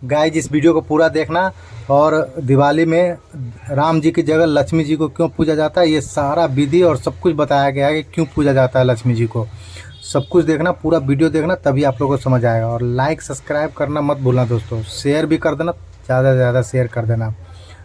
Guys इस video को पूरा देखना। और दिवाली में राम जी की जगह लक्ष्मी जी को क्यों पूजा जाता है, ये सारा विधि और सब कुछ बताया गया है कि क्यों पूजा जाता है लक्ष्मी जी को। सब कुछ देखना, पूरा वीडियो देखना, तभी आप लोगों को समझ आएगा। और लाइक सब्सक्राइब करना मत भूलना दोस्तों, शेयर भी कर देना, ज़्यादा से ज़्यादा शेयर कर देना।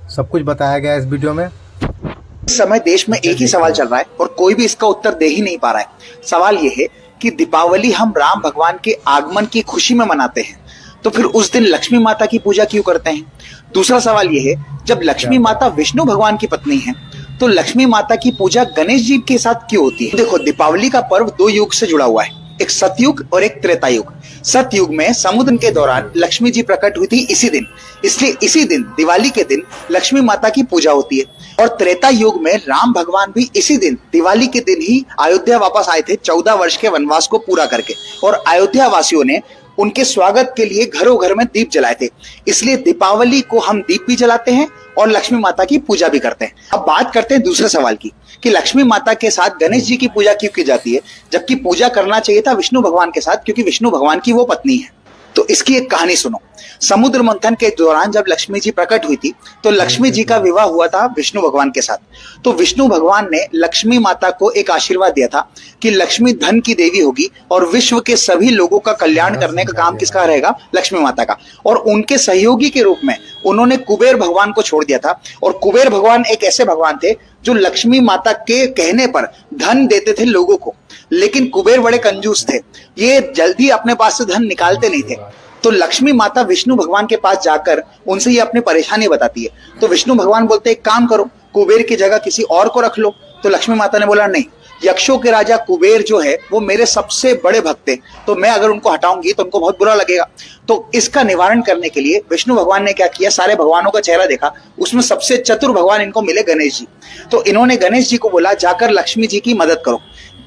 सब कुछ बताया गया है इस वीडियो में। इस समय देश में एक ही सवाल चल रहा है और कोई भी इसका उत्तर दे ही नहीं पा रहा है। सवाल यह है कि दीपावली हम राम भगवान के आगमन की खुशी में मनाते हैं, तो फिर उस दिन लक्ष्मी माता की पूजा क्यों करते हैं। दूसरा सवाल यह है, जब लक्ष्मी माता विष्णु भगवान की पत्नी है तो लक्ष्मी माता की पूजा गणेश जी के साथ क्यों होती है। देखो, दीपावली का पर्व दो युग से जुड़ा हुआ है, एक सतयुग और एक त्रेता युग। सतयुग में समुद्र के दौरान लक्ष्मी जी प्रकट हुई थी इसी दिन, इसलिए इसी दिन दिवाली के दिन लक्ष्मी माता की पूजा होती है। और त्रेता युग में राम भगवान भी इसी दिन दिवाली के दिन ही अयोध्या वापस आए थे 14 वर्ष के वनवास को पूरा करके, और अयोध्या वासियों ने उनके स्वागत के लिए घरों घर में दीप जलाए थे। इसलिए दीपावली को हम दीप भी जलाते हैं और लक्ष्मी माता की पूजा भी करते हैं। अब बात करते हैं दूसरे सवाल की कि लक्ष्मी माता के साथ गणेश जी की पूजा क्यों की जाती है, जबकि पूजा करना चाहिए था विष्णु भगवान के साथ, क्योंकि विष्णु भगवान की वो पत्नी है। तो इसकी एक कहानी सुनो। समुद्र मंथन के दौरान जब लक्ष्मी जी प्रकट हुई थी तो लक्ष्मी जी का विवाह हुआ था विष्णु भगवान के साथ। तो विष्णु भगवान ने लक्ष्मी माता को एक आशीर्वाद दिया था कि लक्ष्मी धन की देवी होगी और विश्व के सभी लोगों का कल्याण करने का काम किसका रहेगा, लक्ष्मी माता का। और उनके सहयोगी के रूप में उन्होंने कुबेर भगवान को छोड़ दिया था। और कुबेर भगवान एक ऐसे भगवान थे जो लक्ष्मी माता के कहने पर धन देते थे लोगों को, लेकिन कुबेर बड़े कंजूस थे, ये जल्दी अपने पास से धन निकालते नहीं थे। तो लक्ष्मी माता विष्णु भगवान के पास जाकर उनसे ये अपनी परेशानी बताती है। तो विष्णु भगवान बोलते हैं, एक काम करो, कुबेर की जगह किसी और को रख लो। तो लक्ष्मी माता ने बोला, नहीं, यक्षों के राजा कुबेर जो है वो मेरे सबसे बड़े भक्त थे, तो मैं अगर उनको हटाऊंगी तो उनको बहुत बुरा लगेगा। तो इसका निवारण करने के लिए विष्णु भगवान ने क्या किया, सारे भगवानों का चेहरा देखा, उसमें सबसे चतुर भगवान इनको मिले गणेश जी। तो इन्होंने गणेश जी को बोला, जाकर लक्ष्मी जी की मदद करो।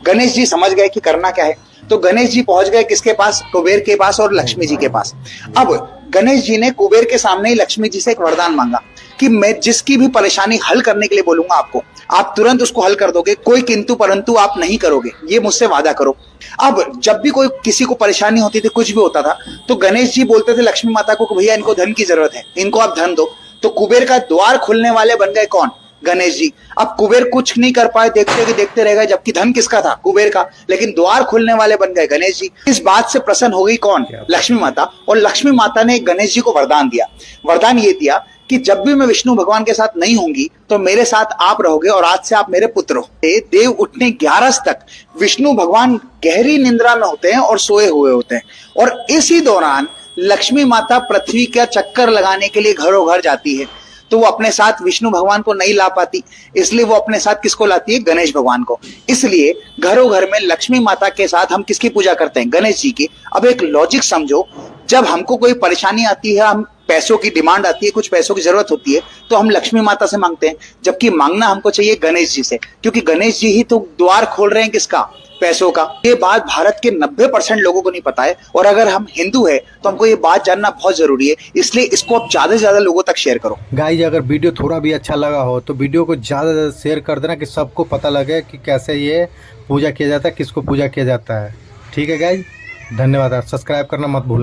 गणेश जी समझ गए कि करना क्या है, तो गणेश जी पहुंच गए किसके पास, कुबेर के पास और लक्ष्मी जी के पास। अब गणेश जी ने कुबेर के सामने ही लक्ष्मी जी से एक वरदान मांगा कि मैं जिसकी भी परेशानी हल करने के लिए बोलूंगा आपको, आप तुरंत उसको हल कर दोगे, कोई किंतु परंतु आप नहीं करोगे, ये मुझसे वादा करो। अब जब भी कोई किसी को परेशानी होती थी, कुछ भी होता था, तो गणेश जी बोलते थे लक्ष्मी माता को, भैया इनको धन की जरूरत है, इनको आप धन दो। तो कुबेर का द्वार खोलने वाले बन गए कौन, गणेश जी। अब कुबेर कुछ नहीं कर पाए, देखते रह गए, जबकि धन किसका था, कुबेर का, लेकिन द्वार खोलने वाले बन गए गणेश जी। इस बात से प्रसन्न हो गई कौन, लक्ष्मी माता। और लक्ष्मी माता ने गणेश जी को वरदान दिया। वरदान ये दिया कि जब भी मैं विष्णु भगवान के साथ नहीं होंगी तो मेरे साथ आप रहोगे और आज से आप मेरे पुत्र हो। देव उठने 11 तक विष्णु भगवान गहरी निंद्रा में होते हैं और सोए हुए होते हैं। और इसी दौरान लक्ष्मी माता पृथ्वी का चक्कर लगाने के लिए घरों घर जाती है, तो वो अपने साथ विष्णु भगवान को नहीं ला पाती, इसलिए वो अपने साथ किसको लाती है, गणेश भगवान को। इसलिए घरों घर में लक्ष्मी माता के साथ हम किसकी पूजा करते हैं, गणेश जी की। अब एक लॉजिक समझो, जब हमको कोई परेशानी आती है, हम पैसों की डिमांड आती है, कुछ पैसों की जरूरत होती है, तो हम लक्ष्मी माता से मांगते हैं, जबकि मांगना हमको चाहिए गणेश जी से, क्योंकि गणेश जी ही तो द्वार खोल रहे हैं किसका, पैसों का। ये बात भारत के 90% लोगों को नहीं पता है, और अगर हम हिंदू है तो हमको ये बात जानना बहुत जरूरी है। इसलिए इसको आप ज्यादा से ज्यादा लोगों तक शेयर करो। गाइज अगर वीडियो थोड़ा भी अच्छा लगा हो तो वीडियो को ज़्यादा से ज़्यादा शेयर कर देना, कि सबको पता लगे कि कैसे ये पूजा किया जाता है, किसको पूजा किया जाता है। ठीक है गाइज, धन्यवाद। सब्सक्राइब करना मत भूलना।